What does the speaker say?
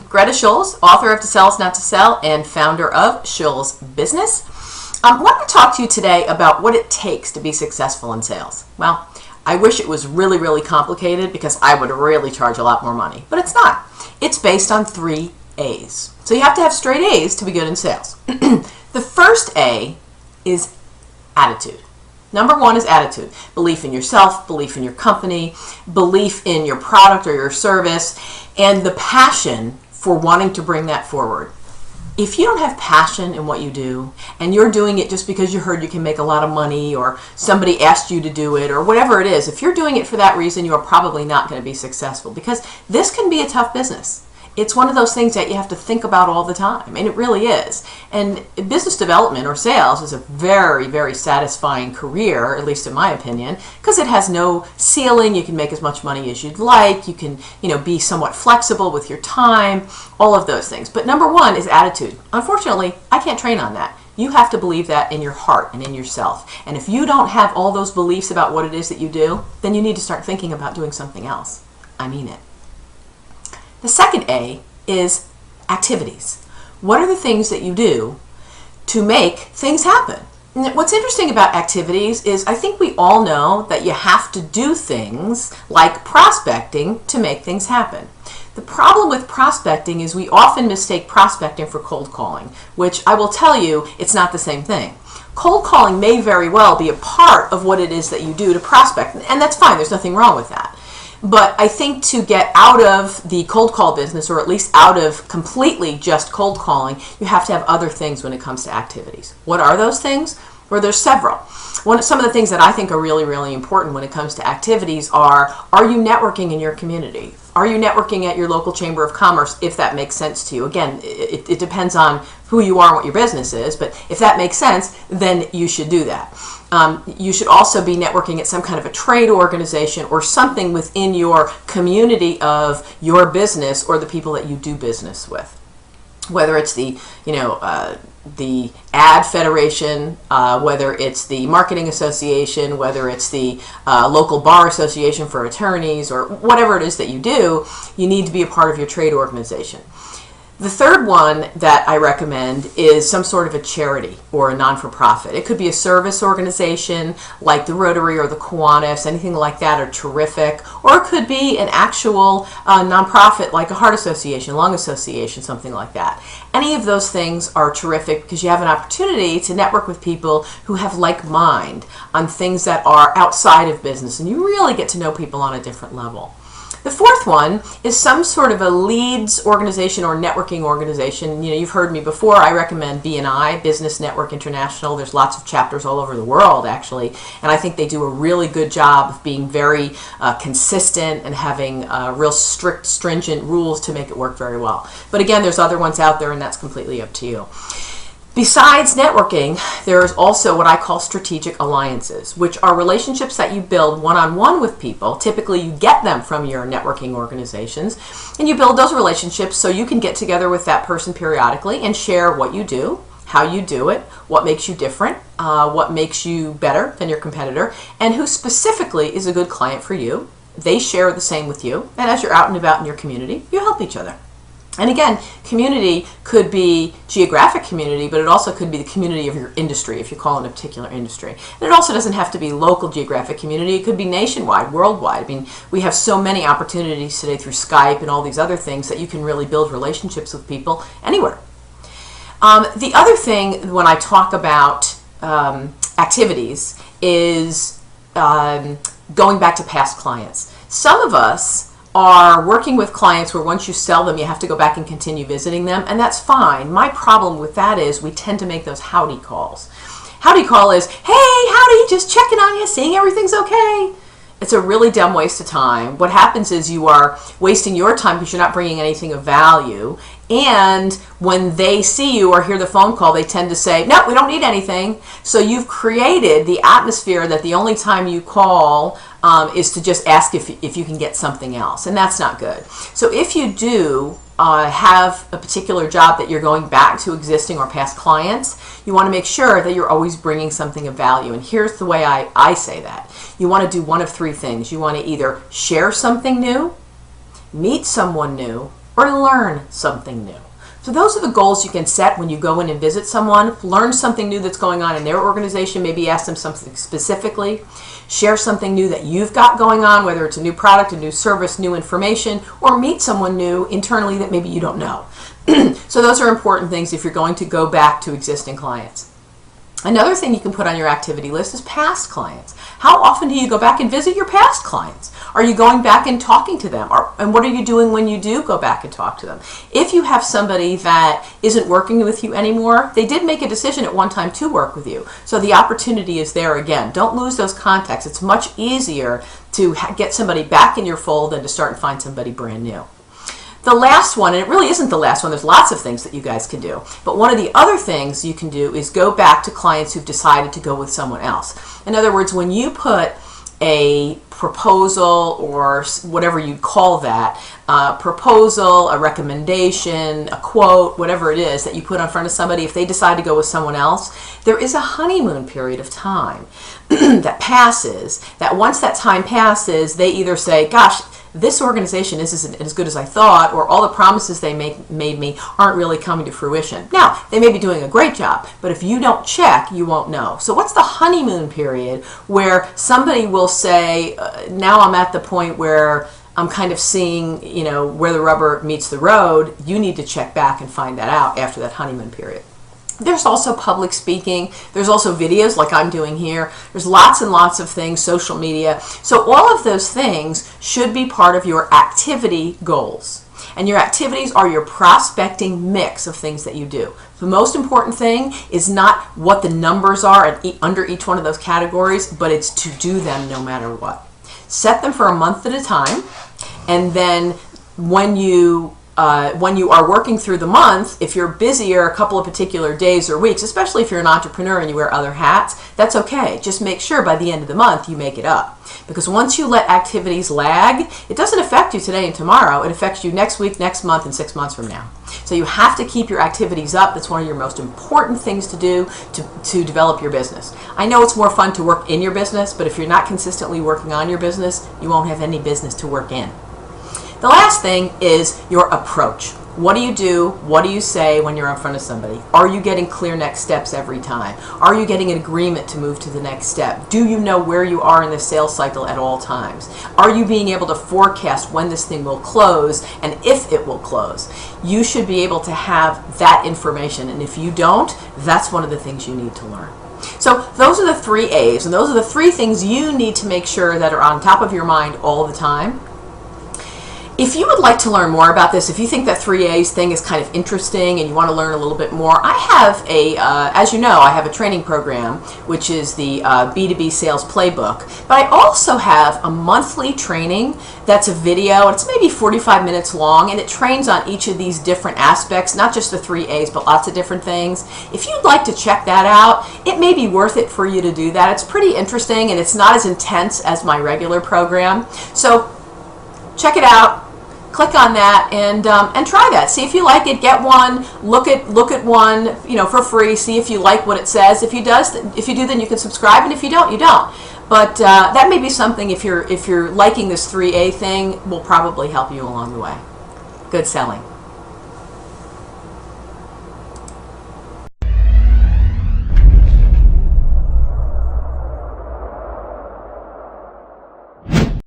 Greta Schulz, author of To Sell Is Not to Sell and founder of Schulz Business. I want to talk to you today about what it takes to be successful in sales. Well, I wish it was really, really complicated because I would really charge a lot more money, but it's not. It's based on 3 A's. So you have to have straight A's to be good in sales. The first A is attitude. Number 1 is attitude. Belief in yourself, belief in your company, belief in your product or your service, and the passion for wanting to bring that forward. If you don't have passion in what you do, and you're doing it just because you heard you can make a lot of money, or somebody asked you to do it, or whatever it is, if you're doing it for that reason, you are probably not going to be successful, because this can be a tough business. It's one of those things that you have to think about all the time, and it really is. And business development or sales is a very, very satisfying career, at least in my opinion, because it has no ceiling. You can make as much money as you'd like. You can, be somewhat flexible with your time, all of those things. But number 1 is attitude. Unfortunately, I can't train on that. You have to believe that in your heart and in yourself. And if you don't have all those beliefs about what it is that you do, then you need to start thinking about doing something else. I mean it. The second A is activities. What are the things that you do to make things happen? And what's interesting about activities is I think we all know that you have to do things like prospecting to make things happen. The problem with prospecting is we often mistake prospecting for cold calling, which I will tell you, it's not the same thing. Cold calling may very well be a part of what it is that you do to prospect, and that's fine. There's nothing wrong with that. But I think to get out of the cold call business, or at least out of completely just cold calling, you have to have other things when it comes to activities. What are those things? Well, there's several. Some of the things that I think are really, really important when it comes to activities are you networking in your community? Are you networking at your local chamber of commerce, if that makes sense to you? Again, it depends on who you are and what your business is, but if that makes sense, then you should do that. You should also be networking at some kind of a trade organization or something within your community of your business or the people that you do business with. Whether it's the ad federation, whether it's the marketing association, whether it's the local bar association for attorneys, or whatever it is that you do, you need to be a part of your trade organization. The third one that I recommend is some sort of a charity or a non-for-profit. It could be a service organization like the Rotary or the Kiwanis, anything like that are terrific. Or it could be an actual nonprofit like a heart association, lung association, something like that. Any of those things are terrific because you have an opportunity to network with people who have like mind on things that are outside of business, and you really get to know people on a different level. The fourth one is some sort of a leads organization or networking organization. You've heard me before. I recommend BNI, Business Network International. There's lots of chapters all over the world, actually, and I think they do a really good job of being very consistent and having real strict, stringent rules to make it work very well. But again, there's other ones out there, and that's completely up to you. Besides networking, there is also what I call strategic alliances, which are relationships that you build one-on-one with people. Typically, you get them from your networking organizations, and you build those relationships so you can get together with that person periodically and share what you do, how you do it, what makes you different, what makes you better than your competitor, and who specifically is a good client for you. They share the same with you, and as you're out and about in your community, you help each other. And again, community could be geographic community, but it also could be the community of your industry, if you call it a particular industry. And it also doesn't have to be local geographic community. It could be nationwide, worldwide. I mean, we have so many opportunities today through Skype and all these other things that you can really build relationships with people anywhere. The other thing when I talk about activities is going back to past clients. Some of us are working with clients where once you sell them, you have to go back and continue visiting them, and that's fine. My problem with that is we tend to make those howdy calls. Howdy call is, hey, howdy, just checking on you, seeing everything's okay. It's a really dumb waste of time. What happens is you are wasting your time because you're not bringing anything of value, and when they see you or hear the phone call, they tend to say, no, we don't need anything. So you've created the atmosphere that the only time you call is to just ask if you can get something else, and that's not good. So if you do have a particular job that you're going back to existing or past clients, you want to make sure that you're always bringing something of value. And here's the way I say that. You want to do one of three things. You want to either share something new, meet someone new, or learn something new. So those are the goals you can set when you go in and visit someone. Learn something new that's going on in their organization. Maybe ask them something specifically. Share something new that you've got going on, whether it's a new product, a new service, new information, or meet someone new internally that maybe you don't know. So those are important things if you're going to go back to existing clients. Another thing you can put on your activity list is past clients. How often do you go back and visit your past clients? Are you going back and talking to them? And what are you doing when you do go back and talk to them? If you have somebody that isn't working with you anymore, they did make a decision at one time to work with you. So the opportunity is there again. Don't lose those contacts. It's much easier to get somebody back in your fold than to start and find somebody brand new. The last one, and it really isn't the last one, there's lots of things that you guys can do, but one of the other things you can do is go back to clients who've decided to go with someone else. In other words, when you put a proposal, or whatever you'd call that, proposal, a recommendation, a quote, whatever it is that you put in front of somebody, if they decide to go with someone else, there is a honeymoon period of time that passes, that once that time passes, they either say, gosh, this organization isn't as good as I thought, or all the promises they made me aren't really coming to fruition. Now, they may be doing a great job, but if you don't check, you won't know. So what's the honeymoon period where somebody will say, now I'm at the point where I'm kind of seeing, where the rubber meets the road. You need to check back and find that out after that honeymoon period. There's also public speaking. There's also videos like I'm doing here. There's lots and lots of things, social media. So all of those things should be part of your activity goals. And your activities are your prospecting mix of things that you do. The most important thing is not what the numbers are under each one of those categories, but it's to do them no matter what. Set them for a month at a time, and then when you are working through the month, if you're busier a couple of particular days or weeks, especially if you're an entrepreneur and you wear other hats, that's okay. Just make sure by the end of the month you make it up. Because once you let activities lag, it doesn't affect you today and tomorrow. It affects you next week, next month, and 6 months from now. So you have to keep your activities up. That's one of your most important things to do to develop your business. I know it's more fun to work in your business, but if you're not consistently working on your business, you won't have any business to work in. The last thing is your approach. What do you do? What do you say when you're in front of somebody? Are you getting clear next steps every time? Are you getting an agreement to move to the next step? Do you know where you are in the sales cycle at all times? Are you being able to forecast when this thing will close and if it will close? You should be able to have that information, and if you don't, that's one of the things you need to learn. So those are the 3 A's, and those are the 3 things you need to make sure that are on top of your mind all the time. If you would like to learn more about this, if you think that 3 A's thing is kind of interesting and you want to learn a little bit more, I have as you know, I have a training program, which is the B2B Sales Playbook. But I also have a monthly training that's a video. It's maybe 45 minutes long, and it trains on each of these different aspects, not just the 3 A's, but lots of different things. If you'd like to check that out, it may be worth it for you to do that. It's pretty interesting, and it's not as intense as my regular program. So check it out. Click on that and try that. See if you like it. Get one. Look at one, for free. See if you like what it says. If you do, then you can subscribe, and if you don't, you don't. But that may be something, if you're liking this 3A thing, will probably help you along the way. Good selling.